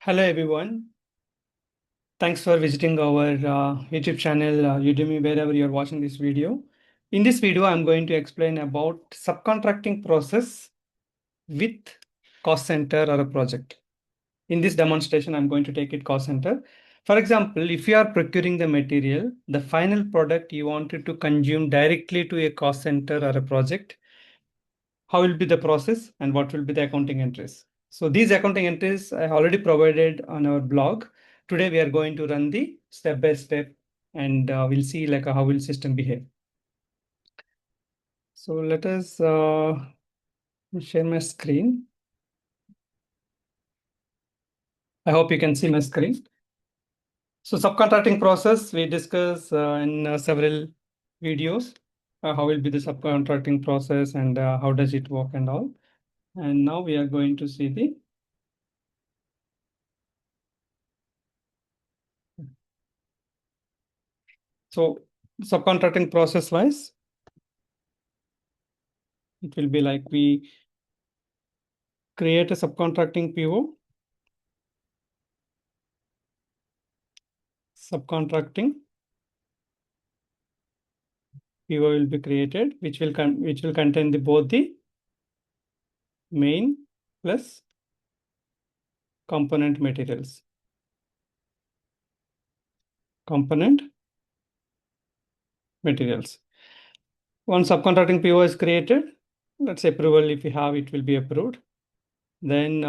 Hello everyone. Thanks for visiting our YouTube channel Udemy wherever you're watching this video. In this video, I'm going to explain about subcontracting process with cost center or a project. In this demonstration, I'm going to take it cost center. For example, if you are procuring the material, the final product you wanted to consume directly to a cost center or a project, how will be the process and what will be the accounting entries. So these accounting entries I already provided on our blog. Today we are going to run the step by step and we'll see like how will system behave. So let us share my screen. I hope you can see my screen. So subcontracting process we discuss in several videos. How will be the subcontracting process and how does it work and all. And now we are going to see the subcontracting process wise. It will be like we create a subcontracting PO. Subcontracting PO will be created, which will contain both the main plus component materials. Component materials. Once subcontracting PO is created, let's say approval, if we have, it will be approved. Then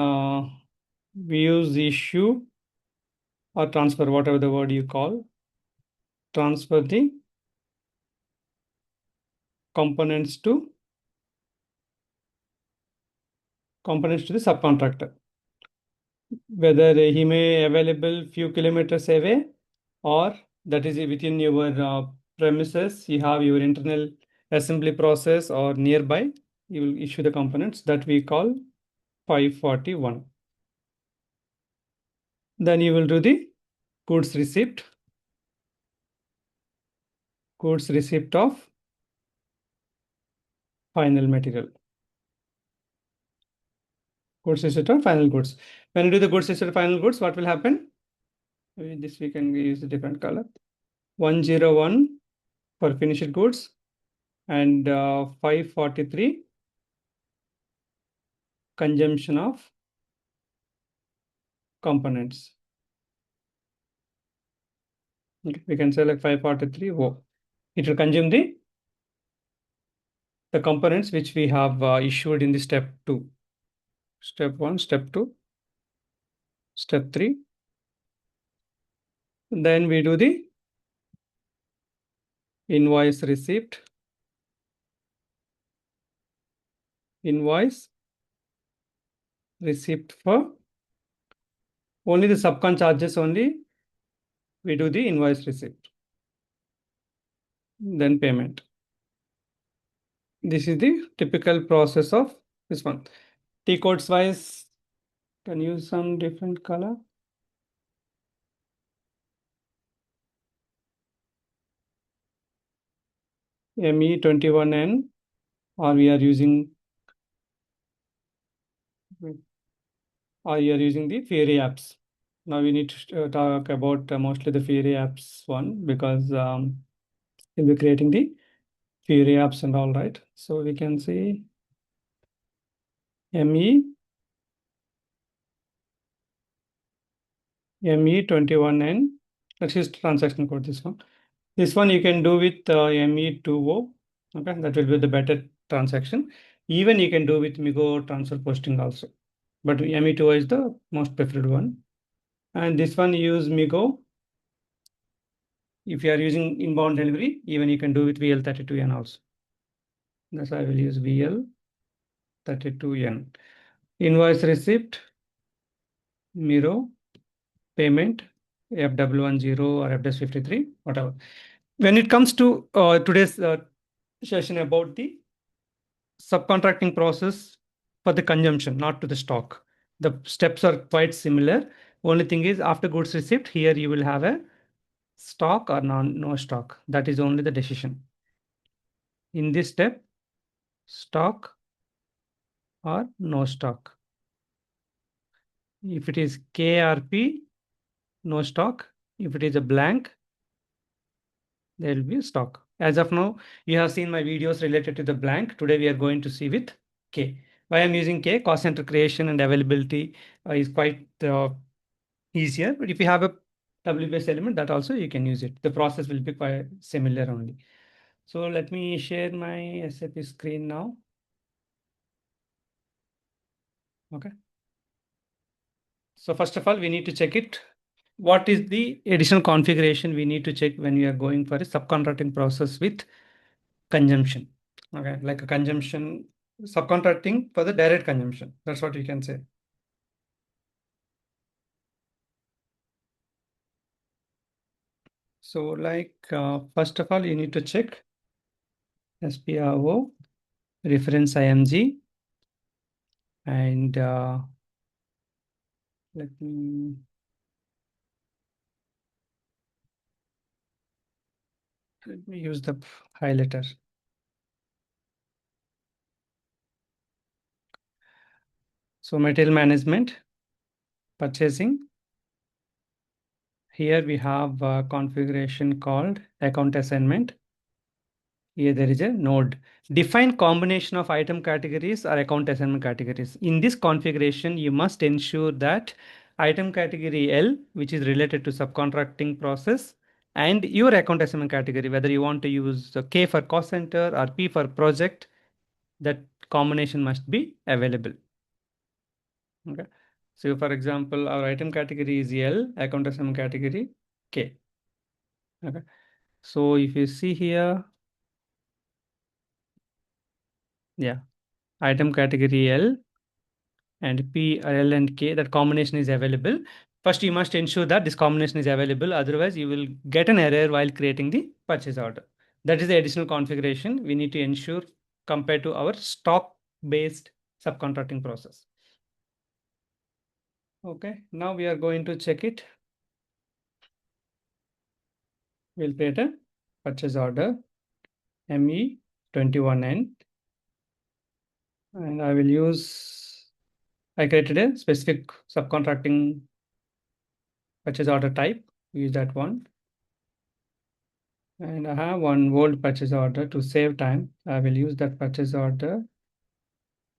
we use issue or transfer, whatever the word you call, transfer the components to the subcontractor. Whether he may available few kilometers away or that is within your premises, you have your internal assembly process or nearby, you will issue the components that we call 541. Then you will do the goods receipt of final material. Goods receipt of final goods. When you do the goods receipt of final goods, what will happen? This we can use a different color. 101 for finished goods and 543 consumption of components. Okay, we can say like 543 O. It will consume the components which we have issued in the step 2. Step 1, step 2, step 3. Then we do the invoice receipt. Invoice receipt for only the subcon charges only. We do the invoice receipt. Then payment. This is the typical process of this one. T codes wise, can use some different color. ME21N, or we are using the Fiori apps. Now we need to talk about mostly the Fiori apps one because we'll be creating the Fiori apps and all, right? So we can see ME21N. Let's use transaction code, this one. This one you can do with ME20. Okay, that will be the better transaction. Even you can do with Migo transfer posting also. But ME20 is the most preferred one. And this one use Migo. If you are using inbound delivery, even you can do with VL32N also. That's why I will use VL32N. Invoice receipt, Miro, payment, FW10 or FW53, whatever. When it comes to today's session about the subcontracting process for the consumption, not to the stock. The steps are quite similar. Only thing is after goods receipt, here you will have a stock or no stock. That is only the decision. In this step, stock or no stock. If it is KRP, no stock. If it is a blank, there will be stock. As of now, you have seen my videos related to the blank. Today we are going to see with K. Why I'm using K? Cost center creation and availability is quite easier. But if you have a W-based element, that also you can use it. The process will be quite similar only. So let me share my SAP screen now. Okay. So first of all, we need to check it. What is the additional configuration we need to check when we are going for a subcontracting process with consumption? Okay, like a consumption subcontracting for the direct consumption. That's what you can say. So like first of all, you need to check SPRO reference IMG and let me use the highlighter. So material management, purchasing. Here we have a configuration called account assignment. Here there is a node. Define combination of item categories or account assignment categories. In this configuration, you must ensure that item category L, which is related to subcontracting process, and your account assignment category, whether you want to use the K for cost center or P for project, that combination must be available. Okay. So for example, our item category is L, account assignment category K. Okay. So if you see here, yeah, item category L and P, L and K, that combination is available. First, you must ensure that this combination is available. Otherwise, you will get an error while creating the purchase order. That is the additional configuration we need to ensure compared to our stock-based subcontracting process. Okay, now we are going to check it. We'll create a purchase order ME21N and I created a specific subcontracting purchase order type. Use that one. And I have one old purchase order. To save time, I will use that purchase order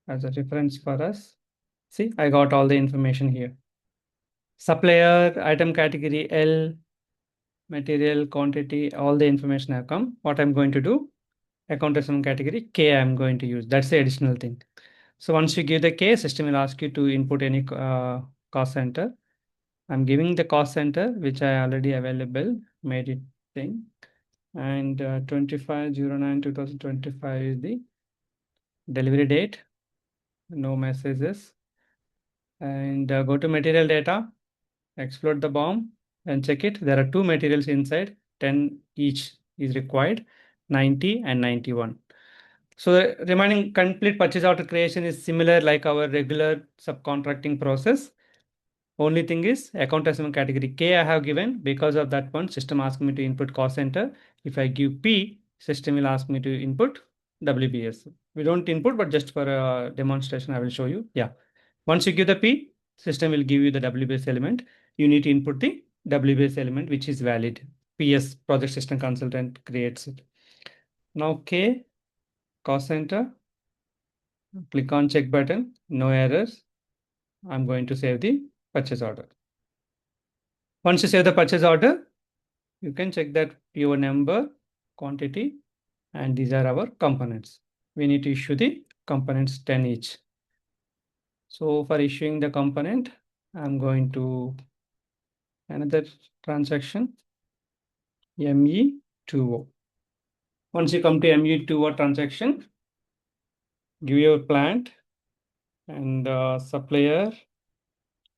as a reference for us. See, I got all the information here. Supplier, item category L, material quantity, all the information have come. What I'm going to do, account assignment category K I'm going to use. That's the additional thing. So once you give the K, system will ask you to input any cost center. I'm giving the cost center, which I already available, made it thing. And 25/09/2025 is the delivery date, no messages. And go to material data, explode the BOM and check it. There are two materials inside, 10 each is required, 90 and 91. So the remaining complete purchase order creation is similar like our regular subcontracting process. Only thing is account assignment category K I have given. Because of that one, system asked me to input cost center. If I give P, system will ask me to input WBS. We don't input, but just for a demonstration, I will show you. Yeah. Once you give the P, system will give you the WBS element. You need to input the WBS element, which is valid. PS, project system consultant, creates it. Now K, cost center, click on check button, no errors. I'm going to save the purchase order. Once you save the purchase order, you can check that PO number, quantity, and these are our components. We need to issue the components 10 each. So for issuing the component, I'm going to another transaction, ME20. Once you come to ME20 transaction, give your plant and supplier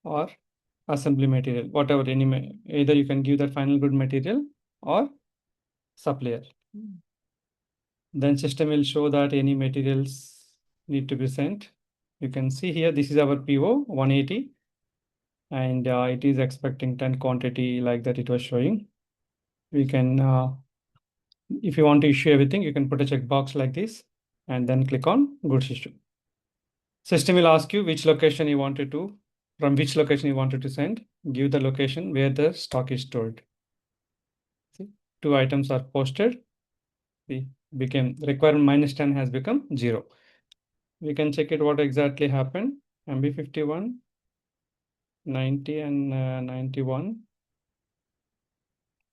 or assembly material, whatever, either you can give that final good material or supplier. Then system will show that any materials need to be sent. You can see here, this is our PO 180 and it is expecting 10 quantity like that it was showing. We can, if you want to issue everything, you can put a checkbox like this and then click on goods issue. System will ask you which location you wanted to from which location you wanted to send, give the location where the stock is stored. See, two items are posted. See, became requirement -10 has become 0. We can check it what exactly happened. MB 51, 90 and 91.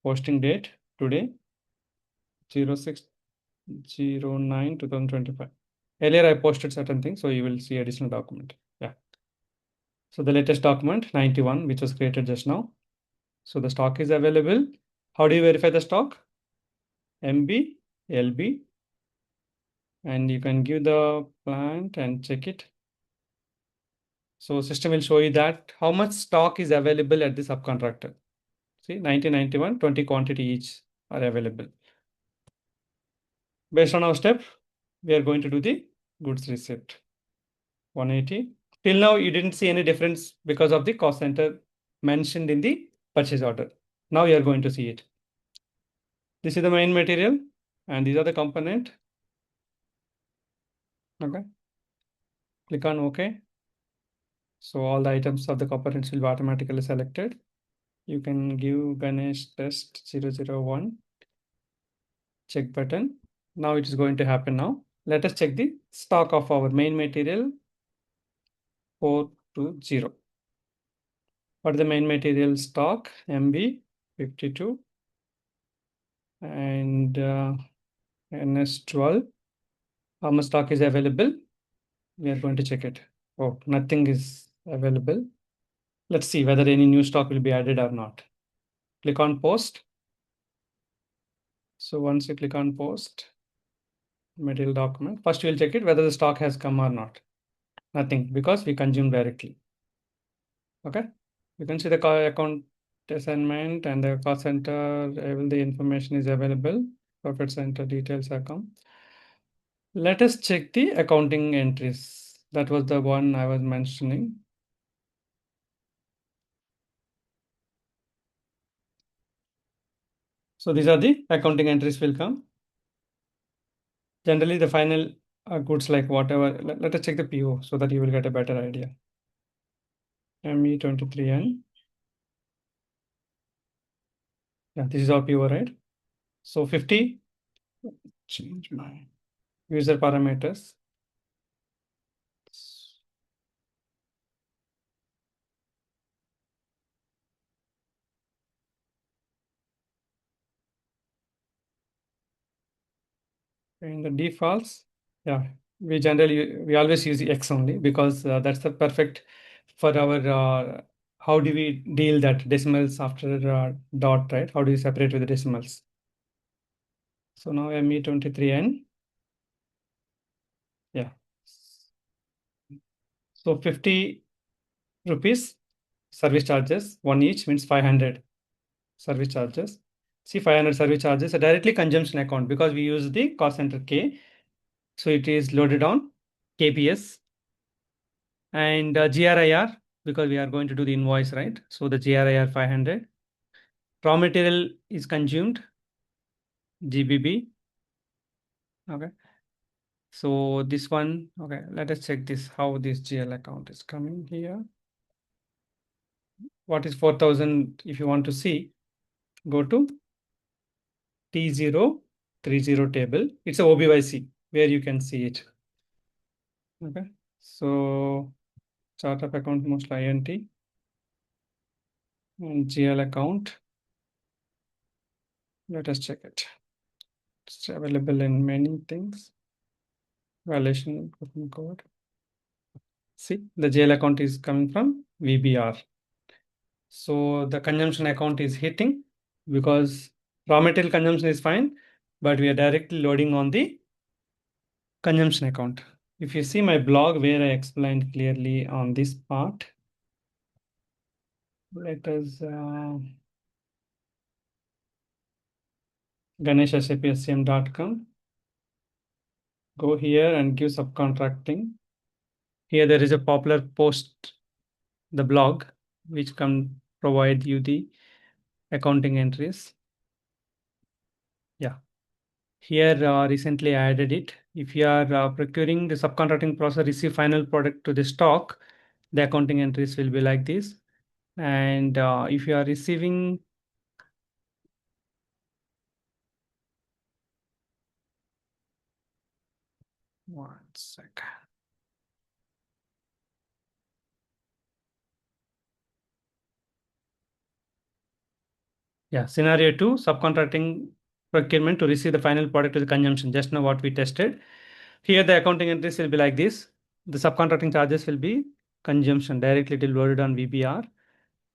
Posting date today 06/09/2025. Earlier I posted certain things, so you will see additional document. Yeah. So the latest document 91, which was created just now. So the stock is available. How do you verify the stock? MB, LB, and you can give the plant and check it. So system will show you that how much stock is available at the subcontractor. See, 1991, 20 quantity each are available. Based on our step, we are going to do the goods receipt. 180. Till now, you didn't see any difference because of the cost center mentioned in the purchase order. Now you are going to see it. This is the main material and these are the component. Okay. Click on OK. So all the items of the components will be automatically selected. You can give Ganesh test 001 check button. Now it is going to happen now. Let us check the stock of our main material 420. What is the main material stock? MB 52 and NS12. How much stock is available? We are going to check it. Oh, nothing is available. Let's see whether any new stock will be added or not. Click on post. So once you click on post, material document, first we'll check it whether the stock has come or not. Nothing because we consume directly. Okay. You can see the account assignment and the cost center, the information is available. Profit center details are come. Let us check the accounting entries. That was the one I was mentioning. So these are the accounting entries will come. Generally, the final goods like whatever. Let us check the PO so that you will get a better idea. ME23N. Yeah, this is our PO, right? So 50. Change my user parameters. In the defaults, yeah, we always use X only because that's the perfect for our how do we deal that decimals after dot, right? How do you separate with the decimals? So now ME23N, yeah. So 50 rupees service charges, one each means 500 service charges. See, 500 service charges are directly consumption account because we use the cost center K. So it is loaded on KPS and GRIR because we are going to do the invoice, right? So the GRIR 500. Raw material is consumed, GBB. Okay. So this one, okay, let us check this, how this GL account is coming here. What is 4000? If you want to see, go to T030 table. It's a OBYC where you can see it. Okay. So chart of account mostly INT and GL account. Let us check it. It's available in many things. Violation code. See, the GL account is coming from VBR. So the consumption account is hitting because raw material consumption is fine, but we are directly loading on the consumption account. If you see my blog where I explained clearly on this part, let us ganeshsapscm.com. Go here and give subcontracting. Here there is a popular post, the blog, which can provide you the accounting entries. Yeah. Here recently I added it. If you are procuring the subcontracting process, receive final product to the stock, The accounting entries will be like this. And if you are receiving, one second. Yeah, scenario two, subcontracting procurement to receive the final product to the consumption. Just now what we tested. Here the accounting entries will be like this. The subcontracting charges will be consumption. Directly it will loaded on VBR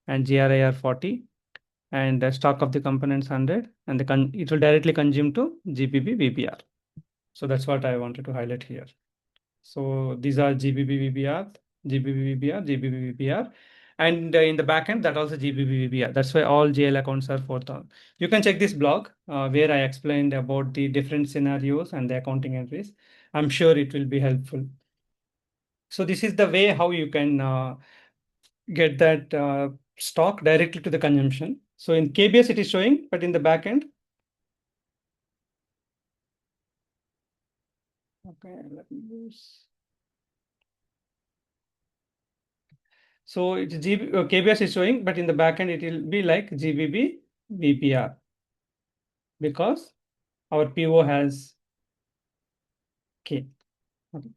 and GRIR 40 and the stock of the components 100 and it will directly consume to GBB VBR. So that's what I wanted to highlight here. So these are GBB VBR, GBB VBR, GBB VBR. And in the backend, that also GBB VBR. That's why all GL accounts are 4,000. You can check this blog where I explained about the different scenarios and the accounting entries. I'm sure it will be helpful. So this is the way how you can get that stock directly to the consumption. So in KBS it is showing, but in the backend, okay, let me use. So it's KBS is showing, but in the backend it will be like GBB VPR because our PO has K. Okay.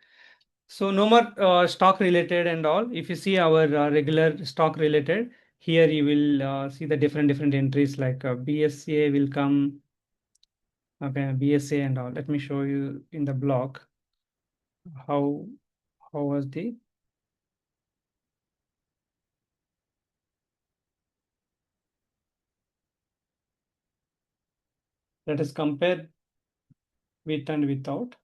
So no more stock related and all. If you see our regular stock related, here you will see the different entries like BSA will come. Okay, BSA and all. Let me show you in the block how was the. Let us compare with and without.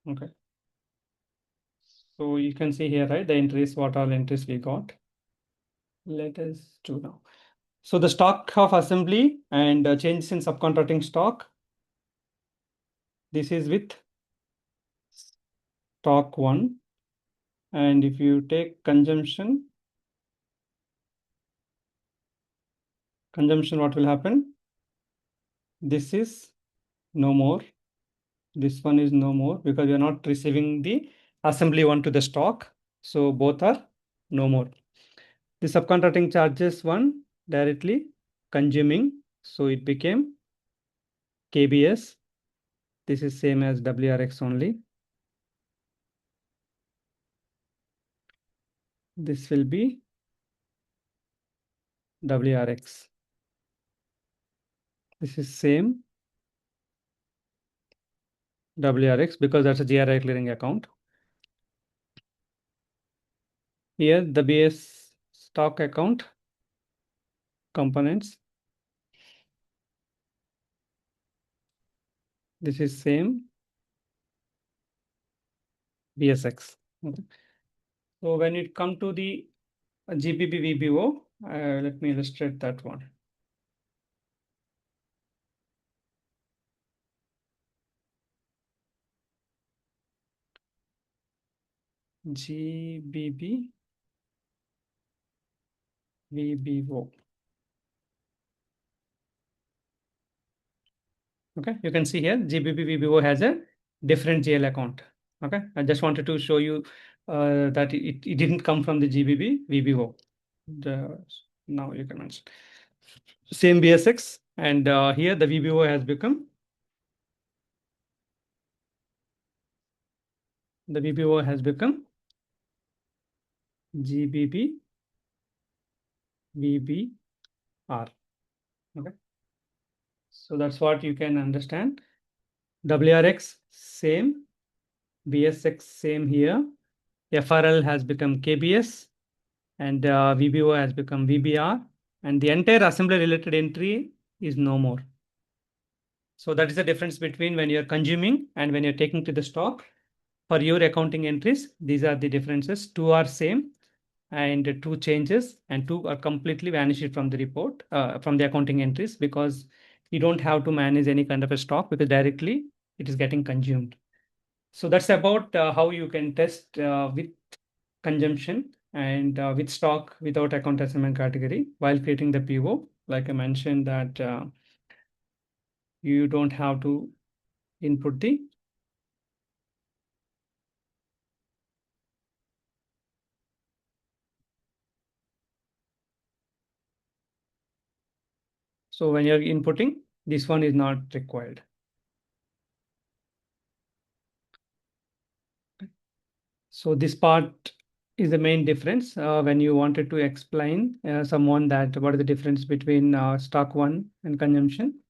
Okay. So you can see here, right? The entries, what all entries we got. Let us do now. So the stock of assembly and changes in subcontracting stock. This is with stock one. And if you take consumption, what will happen? This is no more. This one is no more because we are not receiving the assembly one to the stock. So both are no more. The subcontracting charges one directly consuming. So it became KBS. This is same as WRX only. This will be WRX. This is same WRX because that's a GRI clearing account. Here the BS stock account components. This is same BSX. Okay. So when it come to the GBB VBO, let me illustrate that one. GBB VBO. Okay, you can see here GBB VBO has a different GL account. Okay, I just wanted to show you that it didn't come from the GBB VBO. Now you can mention same BSX, and here the VBO has become GBB VBR. Okay, so that's what you can understand. WRX same, BSX same here. FRL has become KBS, and VBO has become VBR, and the entire assembly related entry is no more. So that is the difference between when you're consuming and when you're taking to the stock. For your accounting entries, these are the differences. Two are same and two changes, and two are completely vanished from the report, from the accounting entries, because you don't have to manage any kind of a stock because directly it is getting consumed. So that's about how you can test with consumption and with stock without account assignment category while creating the PO. Like I mentioned that you don't have to input the So when you're inputting, this one is not required. So this part is the main difference when you wanted to explain someone that what is the difference between stock one and consumption.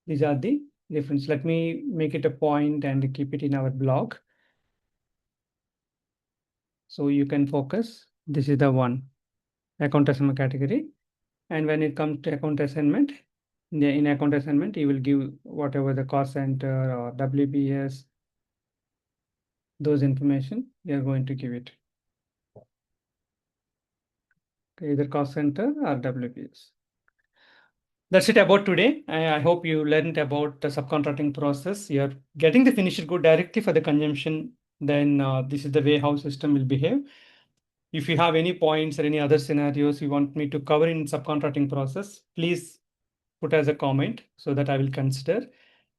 These are the difference. Let me make it a point and keep it in our blog. So you can focus. This is the one account assignment category. And when it comes to account assignment, in account assignment, you will give whatever the cost center or WBS, those information, you are going to give it. Okay, either cost center or WBS. That's it about today. I hope you learned about the subcontracting process. You're getting the finished good directly for the consumption. Then this is the way how system will behave. If you have any points or any other scenarios you want me to cover in subcontracting process, please put as a comment so that I will consider.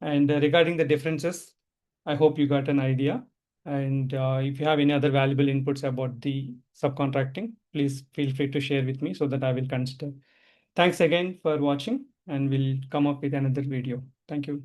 And regarding the differences, I hope you got an idea. And if you have any other valuable inputs about the subcontracting, please feel free to share with me so that I will consider. Thanks again for watching, and we'll come up with another video. Thank you.